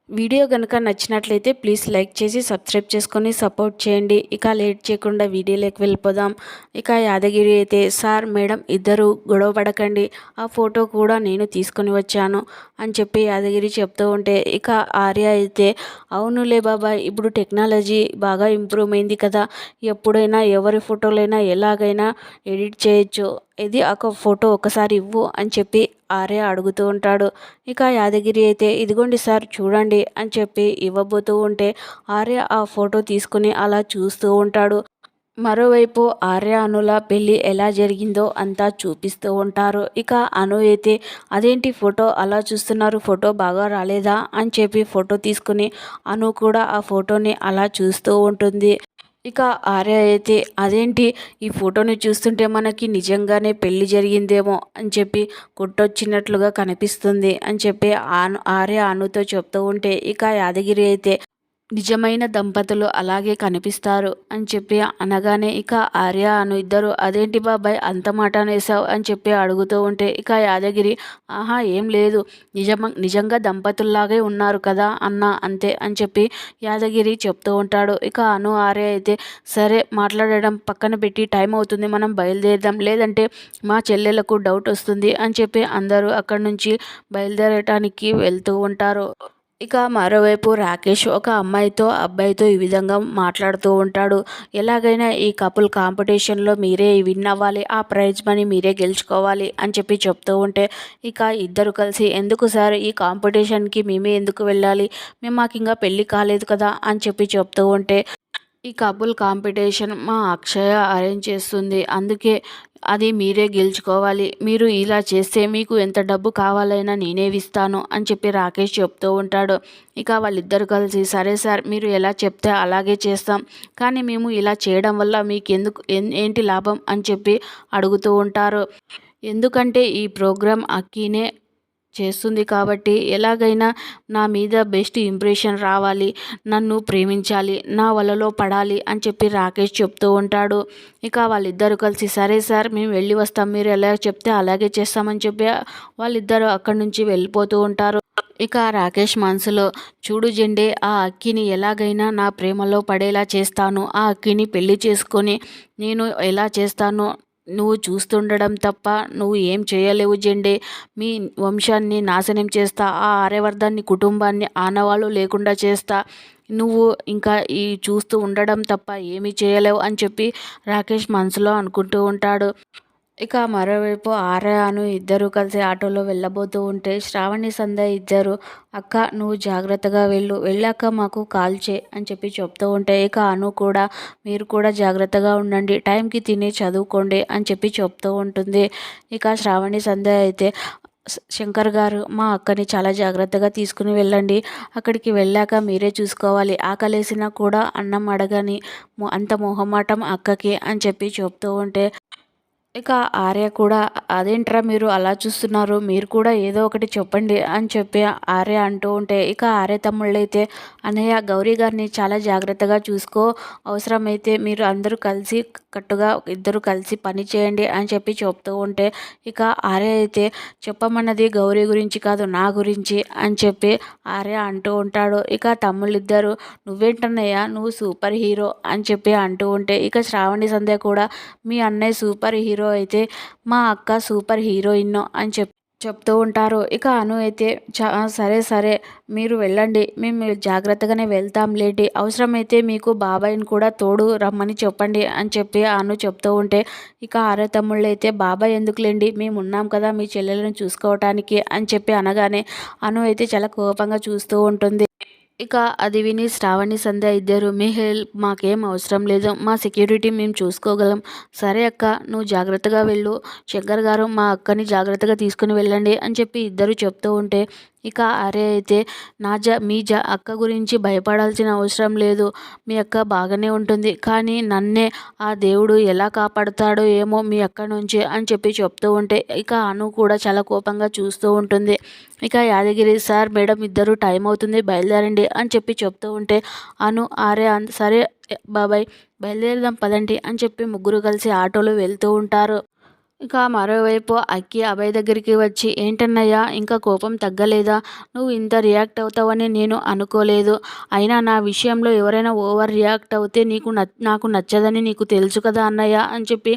Video గనుక నచ్చినట్లయితే please like చేసి సబ్స్క్రైబ్ చేసుకొని సపోర్ట్ చేయండి. ఇక లేట్ చేయకుండా వీడియోలోకి వెళ్ళిపోదాం. ఇక యాదగిరి అయితే, సార్ మేడం ఇద్దరు గొడవ పడకండి, ఆ ఫోటో కూడా నేను తీసుకొని వచ్చాను అని చెప్పి యాదగిరి చెప్తూ ఉంటే, ఇక ఆర్య అయితే, అవునులే బాబాయ్, ఇప్పుడు టెక్నాలజీ బాగా ఇంప్రూవ్ అయింది కదా, ఎప్పుడైనా ఎవరి ఫోటోలైనా ఎలాగైనా ఎడిట్ చేయొచ్చు, ఇది ఒక ఫోటో ఒకసారి ఇవ్వు అని చెప్పి ఆర్య అడుగుతూ ఉంటాడు. ఇక యాదగిరి అయితే, ఇదిగోండి సార్ చూడండి అని చెప్పి ఇవ్వబోతూ ఉంటే, ఆర్య ఆ ఫోటో తీసుకుని అలా చూస్తూ ఉంటాడు. మరోవైపు ఆర్య అనుల పెళ్ళి ఎలా జరిగిందో అంతా చూపిస్తూ ఉంటారు. ఇక అను అయితే, అదేంటి ఫోటో అలా చూస్తున్నారు, ఫోటో బాగా రాలేదా అని చెప్పి ఫోటో తీసుకుని అను కూడా ఆ ఫోటోని అలా చూస్తూ ఉంటుంది. ఇక ఆర్య అయితే, అదేంటి ఈ ఫోటోని చూస్తుంటే మనకి నిజంగానే పెళ్లి జరిగిందేమో అని చెప్పి కొట్టొచ్చినట్లుగా కనిపిస్తుంది అని చెప్పి ఆర్య అనుతో చెప్తూ ఉంటే, ఇక యాదగిరి అయితే, నిజమైన దంపతులు అలాగే కనిపిస్తారు అని చెప్పి అనగానే, ఇక ఆర్య అను ఇద్దరు, అదేంటి బాబాయ్ అంత మాట అనేసావు అని చెప్పి అడుగుతూ ఉంటే, ఇక యాదగిరి, ఆహా ఏం లేదు, నిజంగా దంపతుల్లాగే ఉన్నారు కదా అన్న, అంతే అని చెప్పి యాదగిరి చెప్తూ ఉంటాడు. ఇక అను ఆర్య అయితే, సరే మాట్లాడడం పక్కన పెట్టి టైం అవుతుంది, మనం బయలుదేరదాం, లేదంటే మా చెల్లెలకు డౌట్ వస్తుంది అని చెప్పి అందరూ అక్కడి నుంచి బయలుదేరటానికి వెళ్తూ ఉంటారు. ఇక మరోవైపు రాకేష్ ఒక అమ్మాయితో అబ్బాయితో ఈ విధంగా మాట్లాడుతూ ఉంటాడు. ఎలాగైనా ఈ కపుల్ కాంపిటీషన్లో మీరే విన్ అవ్వాలి, ఆ ప్రైజ్ మనీ మీరే గెలుచుకోవాలి అని చెప్పి చెప్తూ ఉంటే, ఇక ఇద్దరు కలిసి, ఎందుకు సార్ ఈ కాంపిటీషన్కి మేమే ఎందుకు వెళ్ళాలి, మాకు ఇంకా పెళ్ళి కాలేదు కదా అని చెప్పి చెప్తూ ఉంటే, ఈ కపుల్ కాంపిటీషన్ మా అక్షయ అరేంజ్ చేస్తుంది, అందుకే అది మీరే గెలుచుకోవాలి, మీరు ఇలా చేస్తే మీకు ఎంత డబ్బు కావాలైనా నేనే ఇస్తాను అని చెప్పి రాకేష్ చెప్తూ ఉంటాడు. ఇక వాళ్ళిద్దరు కలిసి, సరే సార్ మీరు ఎలా చెప్తే అలాగే చేస్తాం, కానీ మేము ఇలా చేయడం వల్ల మీకు ఎందుకు ఏంటి లాభం అని చెప్పి అడుగుతూ ఉంటారు. ఎందుకంటే ఈ ప్రోగ్రాం అక్కీనే చేస్తుంది కాబట్టి, ఎలాగైనా నా మీద బెస్ట్ ఇంప్రెషన్ రావాలి, నన్ను ప్రేమించాలి, నా వలలో పడాలి అని చెప్పి రాకేష్ చెప్తూ ఉంటాడు. ఇక వాళ్ళిద్దరూ కలిసి, సరే సార్ మేము వెళ్ళి వస్తాం, మీరు ఎలా చెప్తే అలాగే చేస్తామని చెప్పి వాళ్ళిద్దరూ అక్కడి నుంచి వెళ్ళిపోతూ ఉంటారు. ఇక రాకేష్ మనసులో, చూడు జెండే, ఆ అక్కిని ఎలాగైనా నా ప్రేమలో పడేలా చేస్తాను, ఆ అక్కిని పెళ్లి చేసుకొని నేను ఎలా చేస్తానో నువ్వు చూస్తుండడం తప్ప నువ్వు ఏం చేయలేవు జెండే, మీ వంశాన్ని నాశనం చేస్తా, ఆ ఆర్యవర్ధాన్ని కుటుంబాన్ని ఆనవాళ్ళు లేకుండా చేస్తా, నువ్వు ఇంకా ఈ చూస్తూ ఉండడం తప్ప ఏమీ చేయలేవు అని చెప్పి రాకేష్ మనసులో అనుకుంటూ ఉంటాడు. ఇక మరోవైపు ఆర్య అను ఇద్దరు కలిసి ఆటోలో వెళ్ళబోతూ ఉంటే, శ్రావణి సంధ్య ఇద్దరు, అక్క నువ్వు జాగ్రత్తగా వెళ్ళాక మాకు కాల్ చే అని చెప్పి చెప్తూ ఉంటే, ఇక అను కూడా, మీరు కూడా జాగ్రత్తగా ఉండండి, టైంకి తిని చదువుకోండి అని చెప్పి చెప్తూ ఉంటుంది. ఇక శ్రావణి సంధ్య అయితే, శంకర్ గారు మా అక్కని చాలా జాగ్రత్తగా తీసుకుని వెళ్ళండి, అక్కడికి వెళ్ళాక మీరే చూసుకోవాలి, ఆకలేసినా కూడా అన్నం అడగని అంత మొహమాటం అక్కకి అని చెప్పి చెప్తూ ఉంటే, ఇక ఆర్య కూడా, అదేంట్రా మీరు అలా చూస్తున్నారు, మీరు కూడా ఏదో ఒకటి చెప్పండి అని చెప్పి ఆర్య అంటూ ఉంటే, ఇక ఆర్య తమ్ముళ్ళైతే, అన్నయ్య గౌరీ గారిని చాలా జాగ్రత్తగా చూసుకో, అవసరమైతే మీరు అందరూ కలిసి కట్టుగా ఇద్దరు కలిసి పని చేయండి అని చెప్పి చెప్తూ ఉంటే, ఇక ఆర్య అయితే, చెప్పమన్నది గౌరీ గురించి కాదు నా గురించి అని చెప్పి ఆర్య అంటూ ఉంటాడు. ఇక తమ్ముళ్ళిద్దరూ, నువ్వేంటన్నయ్య నువ్వు సూపర్ హీరో అని చెప్పి అంటూ ఉంటే, ఇక శ్రావణి సంధ్య కూడా, మీ అన్నయ్య సూపర్ హీరో అయితే మా అక్క సూపర్ హీరోయిన్ అని చెప్తూ ఉంటారు. ఇక అను అయితే, సరే సరే మీరు వెళ్ళండి, మేము జాగ్రత్తగానే వెళ్తాం లేండి, అవసరమైతే మీకు బాబాయ్ని కూడా తోడు రమ్మని చెప్పండి అని చెప్పి అను చెప్తూ ఉంటే, ఇక ఆరో తమ్ముళ్ళు అయితే, బాబాయ్ ఎందుకులేండి, మేము ఉన్నాం కదా మీ చెల్లెలను చూసుకోవటానికి అని చెప్పి అనగానే, అను అయితే చాలా కోపంగా చూస్తూ ఉంటుంది. ఇక అది విని శ్రావణి సంధ్య ఇద్దరు, మీ హెల్ప్ మాకేం అవసరం లేదు, మా సెక్యూరిటీ మేము చూసుకోగలం, సరే అక్క నువ్వు జాగ్రత్తగా వెళ్ళు, శంకర్ గారు మా అక్కని జాగ్రత్తగా తీసుకుని వెళ్ళండి అని చెప్పి ఇద్దరు చెప్తూ ఉంటే, ఇక ఆర్య అయితే, మీ అక్క గురించి భయపడాల్సిన అవసరం లేదు, మీ అక్క బాగానే ఉంటుంది, కానీ నన్నే ఆ దేవుడు ఎలా కాపాడుతాడో ఏమో మీ అక్క నుంచి అని చెప్పి చెప్తూ ఉంటే, ఇక అను కూడా చాలా కోపంగా చూస్తూ ఉంటుంది. ఇక యాదగిరి, సార్ మేడం ఇద్దరు టైం అవుతుంది బయలుదేరండి అని చెప్పి చెప్తూ ఉంటే, అను ఆర్య సరే బాబాయ్ బయలుదేరదాం పదండి అని చెప్పి ముగ్గురు కలిసి ఆటోలో వెళ్తూ ఉంటారు. ఇక మరోవైపు అక్కి అభయ్ దగ్గరికి వచ్చి, ఏంటన్నయ్య ఇంకా కోపం తగ్గలేదా? నువ్వు ఇంత రియాక్ట్ అవుతావని నేను అనుకోలేదు. అయినా నా విషయంలో ఎవరైనా ఓవర్ రియాక్ట్ అవుతే నాకు నచ్చదని నీకు తెలుసు కదా అన్నయ్య అని చెప్పి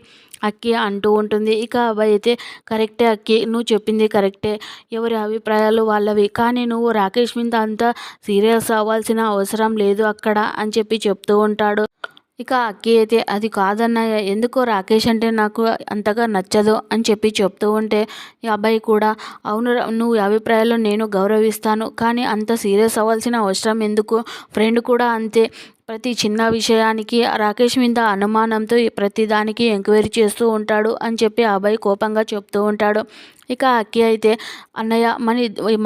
అక్కి అంటూ ఉంటుంది. ఇక అభయ్ అయితే, కరెక్టే అక్కి, నువ్వు చెప్పింది కరెక్టే, ఎవరి అభిప్రాయాలు వాళ్ళవి, కానీ నువ్వు రాకేష్ మీద అంత సీరియస్ అవ్వాల్సిన అవసరం లేదు అక్కడ అని చెప్పి చెప్తూ ఉంటాడు. ఇక అక్కి అయితే, అది కాదన్నయ్య, ఎందుకో రాకేష్ అంటే నాకు అంతగా నచ్చదు అని చెప్పి చెప్తూ ఉంటే ఈ అబ్బాయి కూడా, అవును నువ్వు అభిప్రాయాలు నేను గౌరవిస్తాను, కానీ అంత సీరియస్ అవ్వాల్సిన అవసరం ఎందుకు, ఫ్రెండ్ కూడా అంతే, ప్రతి చిన్న విషయానికి రాకేష్ మీద అనుమానంతో ప్రతిదానికి ఎంక్వైరీ చేస్తూ ఉంటాడు అని చెప్పి అబ్బాయి కోపంగా చెప్తూ ఉంటాడు. ఇక అక్కి అయితే, అన్నయ్య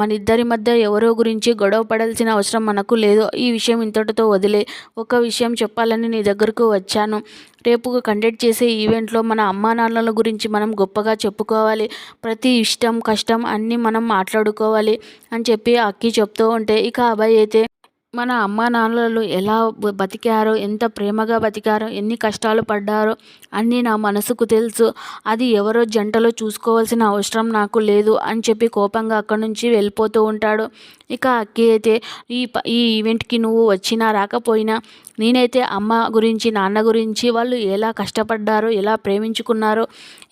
మన ఇద్దరి మధ్య ఎవరో గురించి గొడవ పడాల్సిన అవసరం మనకు లేదు, ఈ విషయం ఇంతటితో వదిలే, ఒక విషయం చెప్పాలని నీ దగ్గరకు వచ్చాను, రేపు కండక్ట్ చేసే ఈవెంట్లో మన అమ్మా నాన్నల గురించి మనం గొప్పగా చెప్పుకోవాలి, ప్రతి ఇష్టం కష్టం అన్నీ మనం మాట్లాడుకోవాలి అని చెప్పి అక్కి చెప్తూ ఉంటే ఇక అబ్బాయి అయితే, మన అమ్మా నాన్నలు ఎలా బతికారో, ఎంత ప్రేమగా బతికారో, ఎన్ని కష్టాలు పడ్డారో అన్నీ నా మనసుకు తెలుసు, అది ఎవరో జంటలో చూసుకోవాల్సిన అవసరం నాకు లేదు అని చెప్పి కోపంగా అక్కడి నుంచి వెళ్ళిపోతూ ఉంటాడు. ఇక అక్కి అయితే, ఈ ఈవెంట్కి నువ్వు వచ్చినా రాకపోయినా నేనైతే అమ్మ గురించి నాన్న గురించి వాళ్ళు ఎలా కష్టపడ్డారో, ఎలా ప్రేమించుకున్నారో,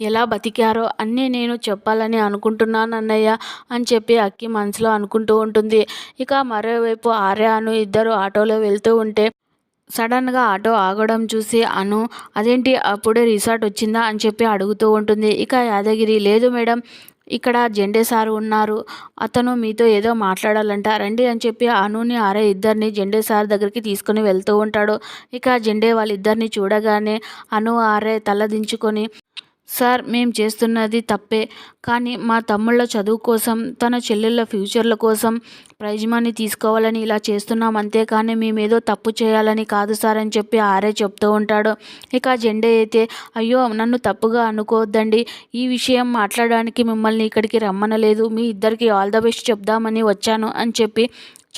ఎలా బతికారో అన్నీ నేను చెప్పాలని అనుకుంటున్నాను అన్నయ్య అని చెప్పి అక్కి మనసులో అనుకుంటూ ఉంటుంది. ఇక మరోవైపు ఆర్యను ఇద్దరు ఆటోలో వెళ్తూ ఉంటే సడన్గా ఆటో ఆగడం చూసి అను, అదేంటి అప్పుడే రిసార్ట్ వచ్చిందా అని చెప్పి అడుగుతూ ఉంటుంది. ఇక యాదగిరి, లేదు మేడం, ఇక్కడ జెండే సార్ ఉన్నారు, అతను మీతో ఏదో మాట్లాడాలంట, రండి అని చెప్పి అనుని ఆర్య ఇద్దరిని జెండే సార్ దగ్గరికి తీసుకుని వెళ్తూ ఉంటాడు. ఇక జెండే వాళ్ళిద్దరిని చూడగానే అను ఆర్య తలదించుకొని, సార్ మేము చేస్తున్నది తప్పే, కానీ మా తమ్ముళ్ళ చదువు కోసం, తన చెల్లెళ్ళ ఫ్యూచర్ల కోసం ప్రైజ్ మనీ తీసుకోవాలని ఇలా చేస్తున్నాం, అంతేకాని మేమేదో తప్పు చేయాలని కాదు సార్ అని చెప్పి ఆర్య చెప్తూ ఉంటాడు. ఇక జెండే అయితే, అయ్యో నన్ను తప్పుగా అనుకోవద్దండి, ఈ విషయం మాట్లాడడానికి మిమ్మల్ని ఇక్కడికి రమ్మనలేదు, మీ ఇద్దరికి ఆల్ ద బెస్ట్ చెప్దామని వచ్చాను అని చెప్పి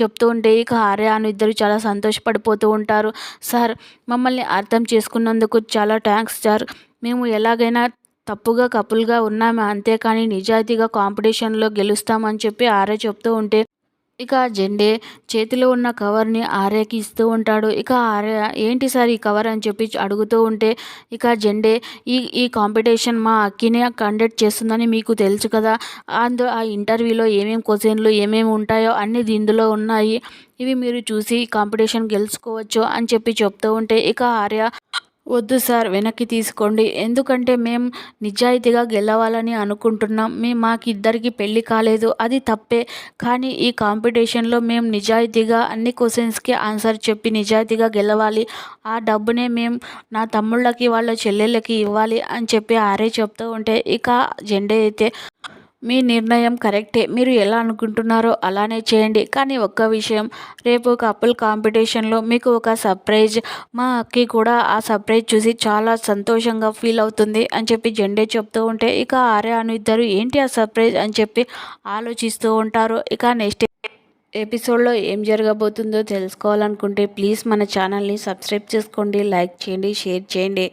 చెప్తూ ఉంటే ఇక ఆర్య అను ఇద్దరు చాలా సంతోషపడిపోతూ ఉంటారు. సార్, మమ్మల్ని అర్థం చేసుకున్నందుకు చాలా థ్యాంక్స్ సార్, మేము ఎలాగైనా తప్పుగా కపుల్గా ఉన్నాము, అంతేకాని నిజాయితీగా కాంపిటీషన్లో గెలుస్తామని చెప్పి ఆర్య చెప్తూ ఉంటే ఇక జెండే చేతిలో ఉన్న కవర్ని ఆర్యకి ఇస్తూ ఉంటాడు. ఇక ఆర్య, ఏంటి సార్ ఈ కవర్ అని చెప్పి అడుగుతూ ఉంటే ఇక జెండే, ఈ కాంపిటీషన్ మా అక్కినే కండక్ట్ చేస్తుందని మీకు తెలుసు కదా, ఆ ఇంటర్వ్యూలో ఏమేమి క్వశ్చన్లు ఏమేమి ఉంటాయో అన్నీ ఇందులో ఉన్నాయి, ఇవి మీరు చూసి కాంపిటీషన్ గెలుచుకోవచ్చు అని చెప్పి చెప్తూ ఉంటే ఇక ఆర్య, వద్దు సార్, వెనక్కి తీసుకోండి, ఎందుకంటే మేము నిజాయితీగా గెలవాలని అనుకుంటున్నాం, మాకిద్దరికి పెళ్ళి కాలేదు, అది తప్పే, కానీ ఈ కాంపిటీషన్లో మేము నిజాయితీగా అన్ని క్వశ్చన్స్కి ఆన్సర్ చెప్పి నిజాయితీగా గెలవాలి, ఆ డబ్బునే మేము నా తమ్ముళ్ళకి వాళ్ళ చెల్లెళ్ళకి ఇవ్వాలి అని చెప్పి ఆర్య చెప్తూ ఉంటే ఇక జెండే అయితే, మీ నిర్ణయం కరెక్టే, మీరు ఎలా అనుకుంటున్నారో అలానే చేయండి, కానీ ఒక్క విషయం, రేపు కపుల్ కాంపిటీషన్లో మీకు ఒక సర్ప్రైజ్, మా అక్కి కూడా ఆ సర్ప్రైజ్ చూసి చాలా సంతోషంగా ఫీల్ అవుతుంది అని చెప్పి జెండే చెప్తూ ఉంటే ఇక ఆర్య అను ఇద్దరు ఏంటి ఆ సర్ప్రైజ్ అని చెప్పి ఆలోచిస్తూ ఉంటారు. ఇక నెక్స్ట్ ఎపిసోడ్లో ఏం జరగబోతుందో తెలుసుకోవాలనుకుంటే ప్లీజ్ మన ఛానల్ని సబ్స్క్రైబ్ చేసుకోండి, లైక్ చేయండి, షేర్ చేయండి.